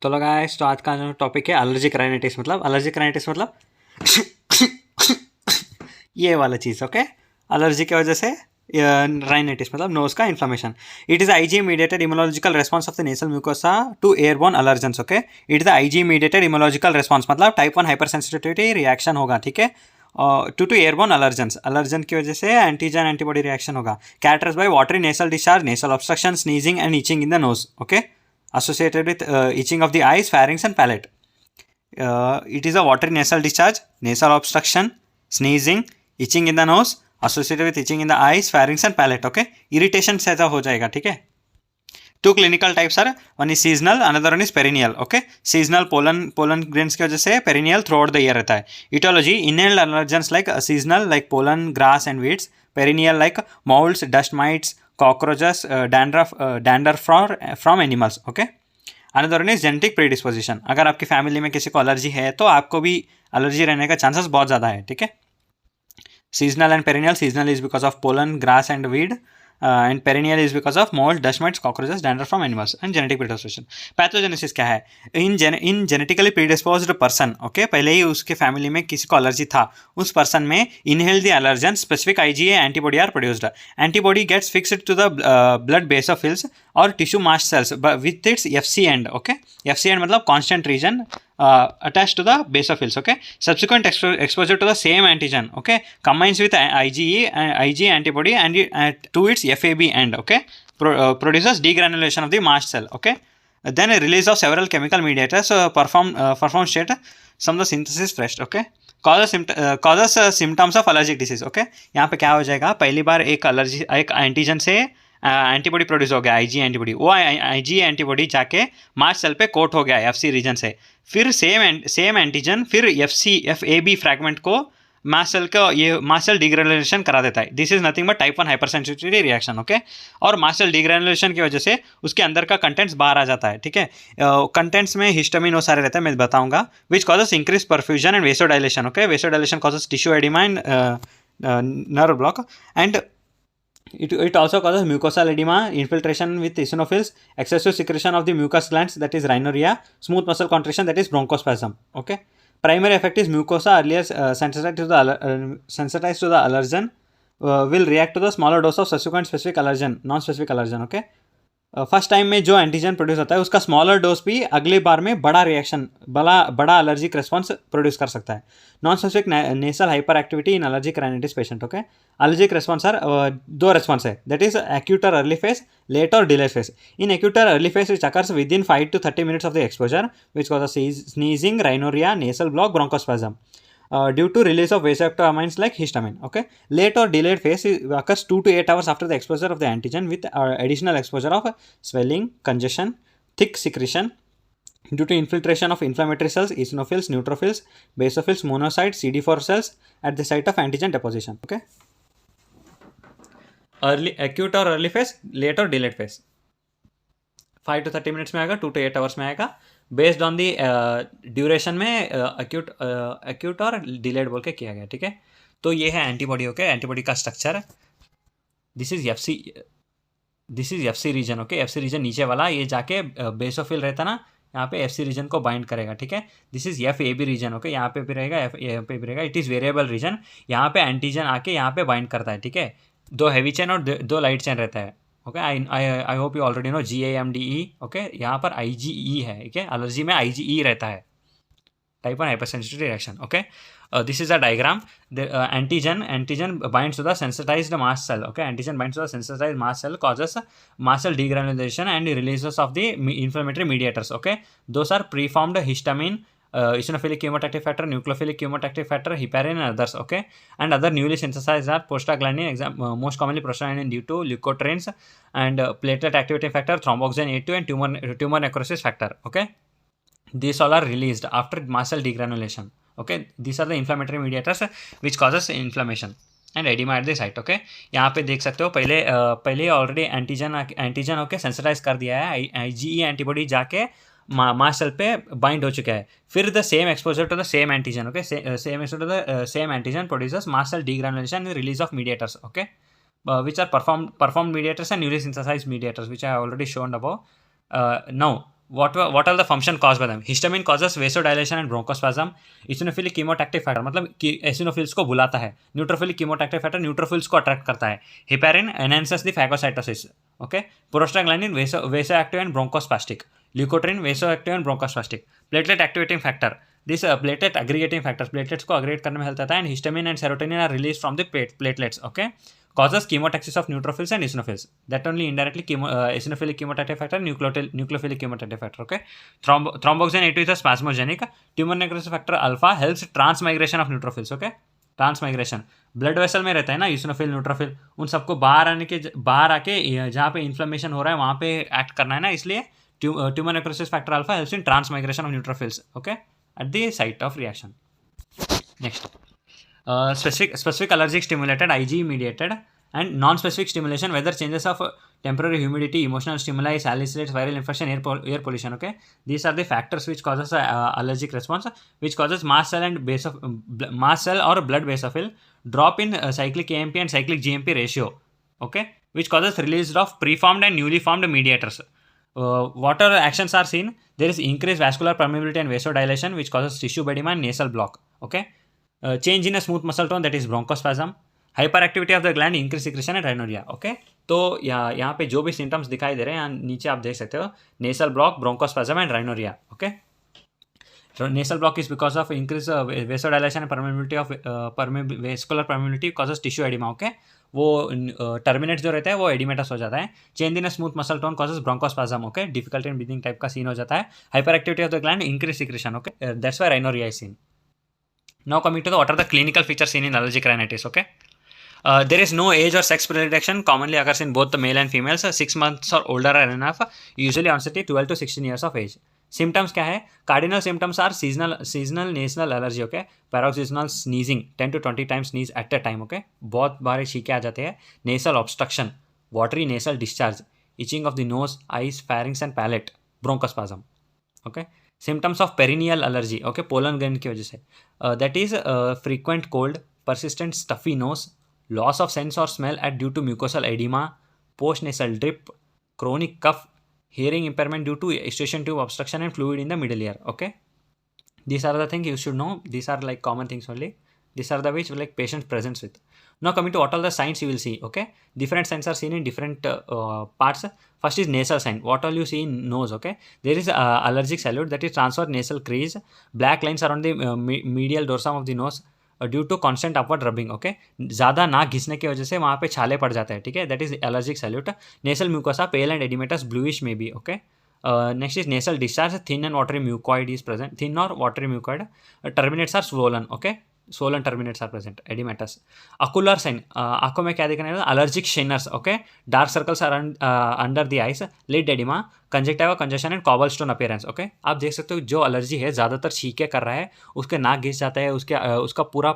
तो लगा है तो आज का जो टॉपिक है एलर्जिक राइनाइटिस मतलब ये वाला चीज़। ओके, एलर्जी की वजह से राइनाइटिस मतलब नोज का inflammation. It is IgE mediated immunological response of the nasal mucosa to airborne allergens. Okay, it is IgE mediated immunological response मतलब टाइप 1 हाइपर सेंसिटिविटी रिएक्शन होगा। ठीक है, टू एयरबोर्न एलर्जन की वजह से एंटीजन एंटीबॉडी रिएक्शन होगा। Characterised by watery nasal discharge, nasal obstruction, sneezing and itching in the nose. Okay, associated with itching of the eyes, pharynx and palate. It is a watery nasal discharge, nasal obstruction, sneezing, itching in the nose, associated with itching in the eyes, pharynx and palate. Okay, irritation से ऐसा हो जाएगा। ठीक है, two clinical types are, one is seasonal, another one is perennial. Okay, seasonal pollen grains की वजह से, perennial throughout the year रहता है। Etiology, inhaled allergens like seasonal like pollen, grass and weeds, perennial like moulds, dust mites, cockroaches, dander from animals. Okay, another one is genetic predisposition, अगर आपकी family में किसी को allergy है तो आपको भी एलर्जी रहने का चांसेस बहुत ज़्यादा है। ठीक है, seasonal and perennial, seasonal is because of pollen, grass and weed, and perennial is because of mold, dust mites, cockroaches, dandruff from animals and genetic predisposition. Pathogenesis क्या है? in genetically predisposed person, okay, पहले ही उसके family में किसी को allergy था, उस person में inhale the allergen, specific IgA antibody are produced. Antibody gets fixed to the blood basophils or tissue mast cells with its FC end. Okay, FC end मतलब constant region attached to the basophils. Okay, subsequent exposure to the same antigen, okay, combines with IgE antibody and to its FAB end. Okay, produces degranulation of the mast cell. Okay, then a release of several chemical mediators perform state some of the synthesis first. Okay, causes symptoms of allergic disease. Okay, यहाँ पे क्या हो जाएगा, पहली बार एक antigen से antibody produce हो गया, आईजी एंटीबॉडी, वो आईजी एंटीबॉडी जाके मास्ट सेल पे कोट हो गया एफसी रीजन से, फिर सेम एंटीजन फिर एफएबी फ्रैगमेंट को मास्ट सेल का ये मास्ट सेल डिग्रेनुलेशन करा देता है। This is nothing but type 1 hyper sensitivity reaction. Okay, और मास्ट सेल डिग्रेनुलेशन की वजह से उसके अंदर का कंटेंट्स बाहर आ जाता है। ठीक है, कंटेंट्स में हिस्टामिन वो सारे रहते हैं, मैं बताऊंगा, which causes increase perfusion and vasodilation. Okay, vasodilation causes tissue oedema and nerve block and It also causes mucosal edema, infiltration with eosinophils, excessive secretion of the mucus glands, that is rhinorrhea, smooth muscle contraction, that is bronchospasm. Okay, primary effect is mucosa earlier sensitized to the allergen will react to the smaller dose of subsequent specific allergen, non-specific allergen. Okay, first time में जो antigen produce होता है उसका smaller dose भी अगली बार में बड़ा reaction, बड़ा एलर्जिक रिस्पॉन्स प्रोड्यूस कर सकता है। Non specific nasal hyper activity in allergic rhinitis patient. Okay, allergic response are दो रिस्पॉन्स है, दैट इज एक्यूट और अर्ली फेज, लेट और डिले फेज। इन एक्यूट और early phase which occurs within 5 to 30 minutes of the exposure, which causes sneezing, rhinorrhea, nasal block, bronchospasm. Due to release of vasoactive like histamine. Okay, late or delayed phase occurs 2 to 8 hours after the exposure of the antigen with additional exposure of swelling, congestion, thick secretion due to infiltration of inflammatory cells, eosinophils, neutrophils, basophils, monocytes, CD4 cells at the site of antigen deposition. Okay, early acute or early phase, late or delayed phase, 5 to 30 minutes में आएगा, 2 to 8 hours में आएगा, based on the duration में acute और delayed बोल के किया गया। ठीक है, तो ये है एंटीबॉडी। ओके, एंटीबॉडी का structure, this is Fc region. Okay, Fc region नीचे वाला, ये जाके बेसोफिल रहता ना, यहाँ पे एफसी रीजन को बाइंड करेगा। ठीक है, this is Fab region. Okay, यहाँ पे भी रहेगा, यहाँ पे भी रहेगा, इट इज़ वेरिएबल रीजन, यहाँ पे एंटीजन आके यहाँ पे बाइंड करता है। ठीक है, 2 हैवी चेन और 2 लाइट चेन रहता है। Okay, I hope you already no GAMDE। Okay, यहाँ पर IgE है। ठीक है, एलर्जी में IgE रहता है, type 1 hyper sensitivity reaction. Okay, this is a diagram, antigen binds to the sensitised mast cell. Okay, antigen binds to the sensitised mast cell, causes mast cell degranulation and releases of the inflammatory mediators. Okay, those are preformed histamine, eosinophilic chemoattractive factor, nucleophilic chemoattractive factor, heparin and others. Okay, and other newly synthesized are prostaglandin, most commonly prostaglandin due to leukotrienes and platelet activity factor, thromboxane A2 and tumor necrosis factor. Okay, these all are released after mast cell degranulation. Okay, these are the inflammatory mediators which causes inflammation and oedema at the site. Okay, यहाँ पे देख सकते हो, पहले already antigen okay sensitize कर दिया है, IgE antibody जाके मास्ट सेल पे बाइंड हो चुका है, फिर the same exposure to the same antigen. Okay, same exposure to the same antigen produces mast cell degranulation and release of mediators. Okay, which are performed mediators and newly synthesized mediators, which I have already shown above. Now what are the function caused by them? Histamine causes vasodilation and bronchospasm. Eosinophilic chemotactic factor मतलब कि eosinophils को बुलाता है. Neutrophilic chemotactic factor neutrophils को attract करता है. Heparin enhances the phagocytosis. Okay. Prostaglandin vasoactive and bronchospastic. Leukotriene vasoactive and bronchospastic. Platelet activating factor. This platelet aggregating factors, platelets को aggregate करने में help देता है, and histamine and serotonin are released from the platelets. Okay. Causes chemotaxis of neutrophils and eosinophils. That only indirectly eosinophilic chemotactic factor, nucleophilic chemotactic factor. Okay. Thromboxane A2 is a spasmogenic. Tumor necrosis factor alpha helps transmigration of neutrophils. Okay. Transmigration blood vessel में रहता है ना eosinophil neutrophil, उन सबको बाहर आके जहाँ पे इन्फ्लेमेशन हो रहा है वहाँ पे एक्ट करना है ना, इसलिए tumour necrosis factor alpha helps in transmigration of neutrophils. Okay, at the site of reaction. Next, specific allergic stimulated IgE mediated and non-specific stimulation, weather changes of temporary humidity, emotional stimuli, salicylates, viral infection, air pollution. Okay, these are the factors which causes allergic response, which causes mast cell or blood basophil drop in cyclic AMP and cyclic GMP ratio. Okay, which causes release of preformed and newly formed mediators. What are actions are seen? There is increased vascular permeability and vasodilation, which causes tissue edema and nasal block. Okay. Change in a smooth muscle tone, that is bronchospasm. Hyperactivity of the gland, increased secretion and rhinorrhea. Okay, तो यहाँ पे जो भी symptoms दिखाई दे रहे हैं नीचे आप देख सकते हो, nasal block, bronchospasm and rhinorrhoea. Okay, nasal block is because of increase vasodilation and permeability of vascular permeability causes tissue oedema. Okay, वो टर्मिनेट जो रहता है वो एडिमेटस हो जाता है. Change in a smooth muscle tone causes bronchospasm. Okay, difficulty in breathing type का scene हो जाता है. Hyper activity of the gland, increase secretion. Okay, that's why rhinorrhoea is seen. Now coming to what are the clinical features seen in allergic rhinitis. Okay, there is no age or sex predilection, commonly occurs in both the male and females. 6 months or older are enough. Usually onset 12 to 16 years of age. Symptoms क्या है? Cardinal symptoms are seasonal nasal allergy. Okay, paroxysmal sneezing, 10 to 20 times sneeze at a time. Okay, बहुत बार छींके आ जाते हैं. Nasal obstruction, watery nasal discharge, itching of the nose, eyes, pharynx and palate, bronchospasm. Okay, symptoms of perennial allergy. Okay, pollen gland की वजह से, that is frequent cold, persistent stuffy nose, loss of sense और smell at due to mucosal oedema, post nasal drip, chronic cough, hearing impairment due to Eustachian tube obstruction and fluid in the middle ear. Okay, these are the things you should know. These are like common things only. These are the which like patient presents with. Now coming to what all the signs you will see. Okay, different signs are seen in different parts. First is nasal sign. What all you see in nose. Okay, there is allergic salute, that is transverse nasal crease, black lines around the medial dorsum of the nose due to constant upward rubbing. Okay, ज़्यादा नाक घिसने की वजह से वहाँ पे छाले पड़ जाते हैं. ठीक है, that is allergic salute. Nasal mucosa pale and oedematous bluish में be. Okay, next is nasal discharge, thin and watery mucoid is present, thin or watery mucoid. Terminates are swollen. Okay, swollen terminates are present, edematous. Ocular sign, आंखों में क्या दिखने वाला? Allergic shinners. Okay, dark circles are under the eyes, lid edema, conjunctiva congestion and cobblestone appearance. Okay, आप देख सकते हो जो एलर्जी है ज़्यादातर छींके कर रहा है, उसके नाक घिस जाता है, उसका पूरा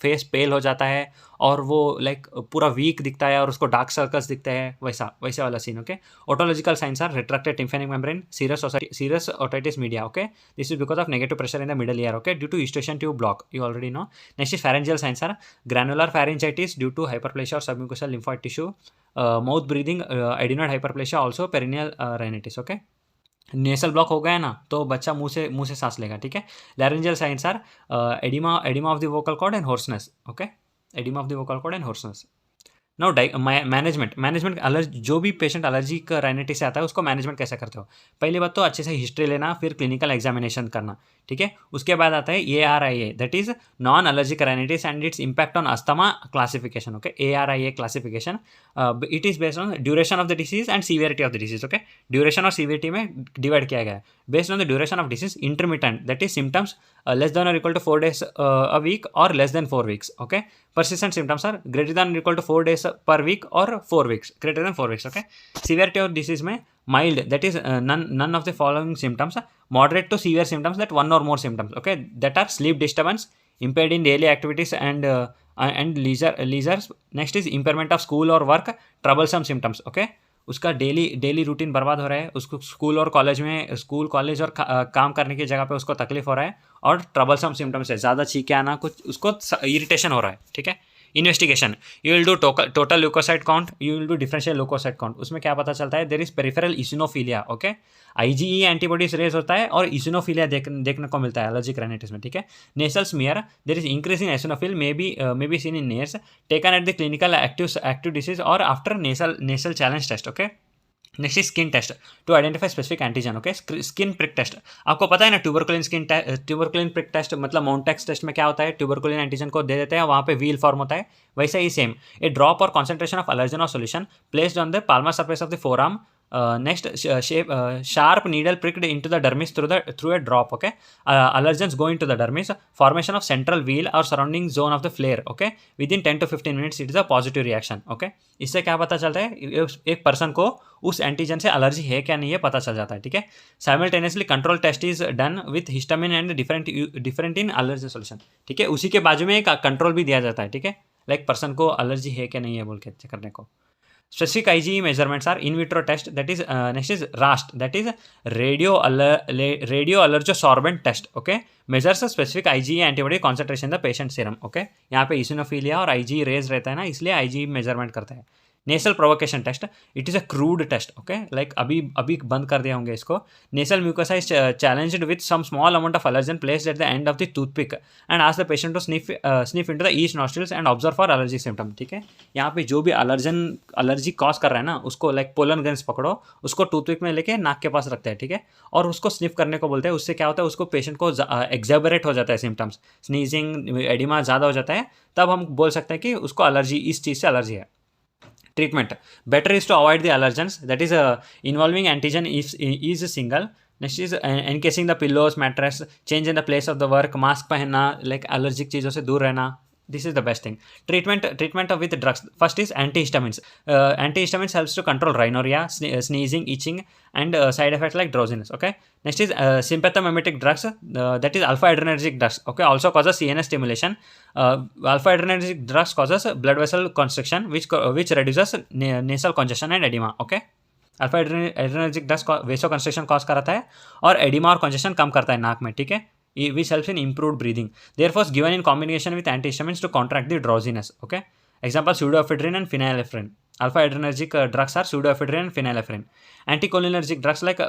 फेस पेल हो जाता है और वो लाइक पूरा वीक दिखता है और उसको डार्क सर्कल्स दिखते हैं, वैसा वाला scene. Okay, otological signs are retracted tympanic membrane, serous otitis media. Okay, this is because of negative pressure in the middle ear. Okay, due to Eustachian tube block, you already know. Next is pharyngeal signs are granular pharyngitis due to hyperplasia और submucosal lymphoid tissue, mouth breathing, adenoid hyperplasia, also perennial rhinitis. Okay, nasal block हो गया ना तो बच्चा मुंह से सांस लेगा. ठीक है, laryngeal signs are oedema of the vocal cord and hoarseness. Okay, oedema of the vocal cord and hoarseness. Now management allergy, जो भी पेशेंट एलर्जिक राइनिटिस से आता है उसको मैनेजमेंट कैसे करते हो? पहली बात तो अच्छे से हिस्ट्री लेना, फिर क्लिनिकल एग्जामिनेशन करना. ठीक है, उसके बाद आता है ARIA, that is non allergic rhinitis and its impact on asthma classification. Okay, ARIA classification, it is based on duration of the disease and severity of the disease. Okay, duration और severity में divide किया गया है. Based on the duration of disease, intermittent, that is symptoms less than or equal to 4 days a week or less than 4 weeks. Okay, persistent symptoms are greater than or equal to 4 days per week or 4 weeks, greater than 4 weeks. Okay, severity of disease में mild, that is none of the following symptoms. Moderate to severe symptoms, that one or more symptoms. Okay, that are sleep disturbance, impaired in daily activities and leisures. Next is impairment of school or work, troublesome symptoms. Okay, उसका daily routine बर्बाद हो रहा है, उसको school college और काम करने की जगह पे उसको तकलीफ हो रहा है, और ट्रबलसम सिम्टम्स है, ज़्यादा छींके आना, कुछ उसको इरिटेशन हो रहा है. ठीक है, investigation, you will do total leucocyte count, you will do differential leucocyte count. उसमें क्या पता चलता है, there is peripheral eosinophilia, okay. IgE antibodies raise होता है और इसिनोफिलिया देखने को मिलता है एलर्जिक राइनाइटिस में, ठीक है। Nasal smear, there is increasing eosinophil may be seen in nails taken at the clinical active disease और after nasal challenge test, okay. Next is skin test to identify specific antigen, okay. Skin prick test, आपको पता है ना, tuberculin prick test मतलब माउंटेक्स test में क्या होता है, ट्यूबरकुलिन एंटीजन को दे देते हैं, वहाँ पे व्हील फॉर्म होता है। वैसे ही सेम ए ड्रॉप और कॉन्सेंट्रेशन ऑफ एलर्जन और solution placed on the Palmer surface of the forearm. Next, sharp needle pricked into the dermis through a drop, okay. Allergens go into the dermis, formation of central wheel or surrounding zone of the flare, okay. Within 10 to 15 minutes it is a positive reaction, okay. इससे क्या पता चलता है, एक person को उस antigen से allergy है क्या नहीं है पता चल जाता है, ठीक है। Simultaneously control test is done with histamine and different in allergy solution, ठीक है। उसी के बाजू में एक कंट्रोल भी दिया जाता है, ठीक है, लाइक पर्सन को एलर्जी है क्या नहीं है बोल के चेक करने को। Specific IgE measurements are in vitro test, that is next is RAST, that is radio allergosorbent test, okay. Measures a specific IgE antibody concentration in the patient serum, okay. यहाँ पे eosinophilia और IgE raise रहता है ना, इसलिए IgE measurement करता है। Nasal provocation test, it is a crude test, okay, like अभी बंद कर दिया होंगे इसको। Nasal mucosa is challenged with some small amount of allergen placed at the end of the toothpick and ask the patient to sniff into the east nostrils and observe for allergy symptom, ठीक है। यहाँ पे जो भी allergy cause कर रहा है ना, उसको लाइक पोलन गन्स पकड़ो, उसको टूथपिक में लेके नाक के पास रखते हैं, ठीक है, और उसको स्निफ करने को बोलते हैं। उससे क्या होता है, उसको पेशेंट को एक्सेबरेट हो जाता है सिम्टम्स, स्नीजिंग, एडिमा ज़्यादा हो जाता है, तब हम बोल सकते हैं कि उसको एलर्जी, इस चीज़ से एलर्जी है। Treatment, better is to avoid the allergens, that is involving antigen is single. Next is encasing the pillows, mattress, change in the place of the work, mask पहनना, like allergic चीज़ों से दूर रहना, this is the best thing. Treatment with drugs, first is antihistamines. Antihistamines helps to control rhinorrhea, sneezing, itching and side effects like drowsiness, okay. Next is sympathomimetic drugs, that is alpha adrenergic drugs, okay, also causes CNS stimulation. Alpha adrenergic drugs causes blood vessel constriction which reduces nasal congestion and edema, okay. Alpha adrenergic drugs वेसो construction cause कराता है और oedema और congestion कम करता है नाक में, ठीक है, which helps in improved breathing. Therefore, given in combination with antihistamines to counteract the drowsiness, okay. Example, pseudoephedrine and phenylephrine. Alpha adrenergic drugs are pseudoephedrine and phenylephrine. Anticholinergic drugs like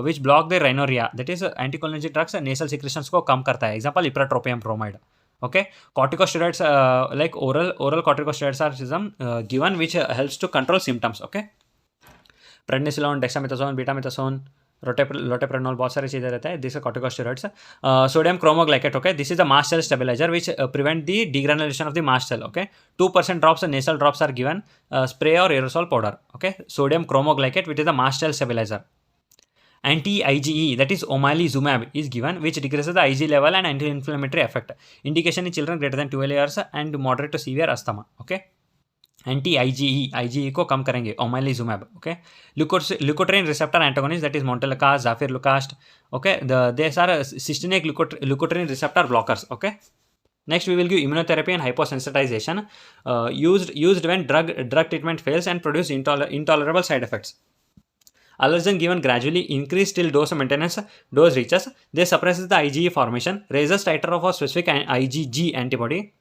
which block the rhinorrhea, that is anticholinergic drugs nasal secretions को कम करता है. Example, ipratropium bromide. Okay, corticosteroids like oral corticosteroids are given which helps to control symptoms, okay. Prednisolone, dexamethasone, betamethasone, लोटेप्रेनॉल, बहुत सारी चीज़ें रहता है, this corticosteroids. Sodium cromoglycate, okay, this is the mast cell stabiliser which prevent the degranulation of the mast cell, okay. 2% drops nasal drops are given, spray और aerosol powder, okay. Sodium cromoglycate which is the mast cell stabiliser. Anti-IgE, that is omalizumab, is given which decreases the Ig level and anti-inflammatory effect. Indication in children greater than 12 years and moderate to severe asthma, okay. IgE को कम करेंगे, omalizumab, okay. Leukotriene receptor antagonist, that is montelukast, zafirlukast, okay. These are cystinic leukotriene receptor blockers, okay. Next, we will give immunotherapy and hyposensitization used when drug treatment fails and produce intolerable side effects. Allergen given gradually, increase till dose maintenance dose reaches. They suppresses the IgE formation, raises titer of a specific IgG antibody.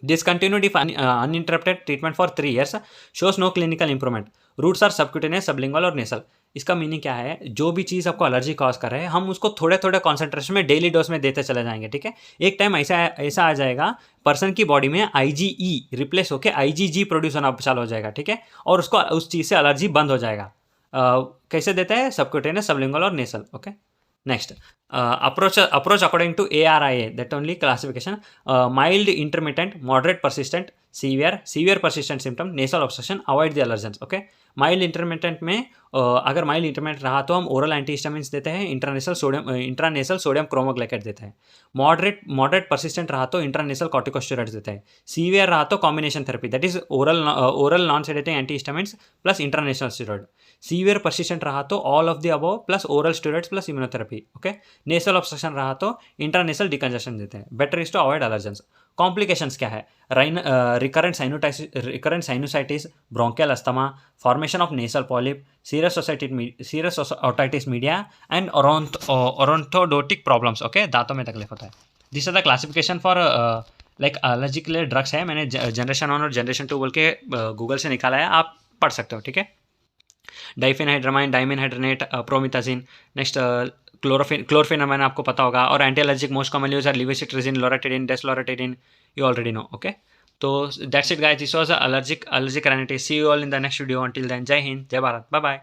Discontinued if uninterrupted treatment for 3 years, shows no clinical improvement. Routes are subcutaneous, sublingual और nasal. इसका meaning क्या है, जो भी चीज़ आपको allergy cause कर रहे हैं, हम उसको थोड़े थोड़े कॉन्सेंट्रेशन में डेली डोज में देते चले जाएंगे, ठीक है। एक टाइम ऐसा आ जाएगा पर्सन की बॉडी में IgE रिप्लेस होकर IgG प्रोड्यूस होना चालू हो जाएगा, ठीक है, और उसको उस चीज़ से एलर्जी बंद हो जाएगा। कैसे देता है, सबक्यूटेनियस, सबलिंगुअल और nasal, okay. Next, approach according to ARIA, that only classification, mild, intermittent, moderate, persistent, severe persistent symptom, nasal obstruction, avoid the allergens, okay. Mild intermittent में अगर माइल्ड इंटरमिटेंट रहा तो हम ओरल एंटीहिस्टामिन्स देते हैं, intranasal sodium cromoglycate देते हैं। Moderate persistent रहा तो इंट्रानेसल कॉर्टिकोस्टेरॉइड्स देते हैं। सीवियर रहा तो combination therapy, that is oral non sedating antihistamines plus intranational steroid. Severe persistent रहा तो all of the above plus oral steroids plus immunotherapy, okay. Nasal obstruction रहा तो इंट्रानेसल डिकंजेशन देते हैं। Better is to avoid allergens. Complications क्या है, recurrent sinusitis, bronchial asthma, formation of nasal polyp, serious otitis media and orthodontic problems, okay, दांतों में तकलीफ होता है। This are the classification for like allergy के लिए ड्रग्स है, मैंने जनरेशन 1 और जनरेशन 2 बोल के गूगल से निकाला है, आप पढ़ सकते हो, ठीक है। डाइफेनहाइड्रामाइन, डाइमेनहाइड्रेट, प्रोमिथाजिन, नेक्स्ट क्लोरफेन मैंने आपको पता होगा, और anti allergic most commonly used are levocetirizine, loratadine, desloratadine, you already know, okay. तो that's it guys, this was allergic rhinitis. See you all in the next video. Until then, जय हिंद, जय Bharat, bye bye.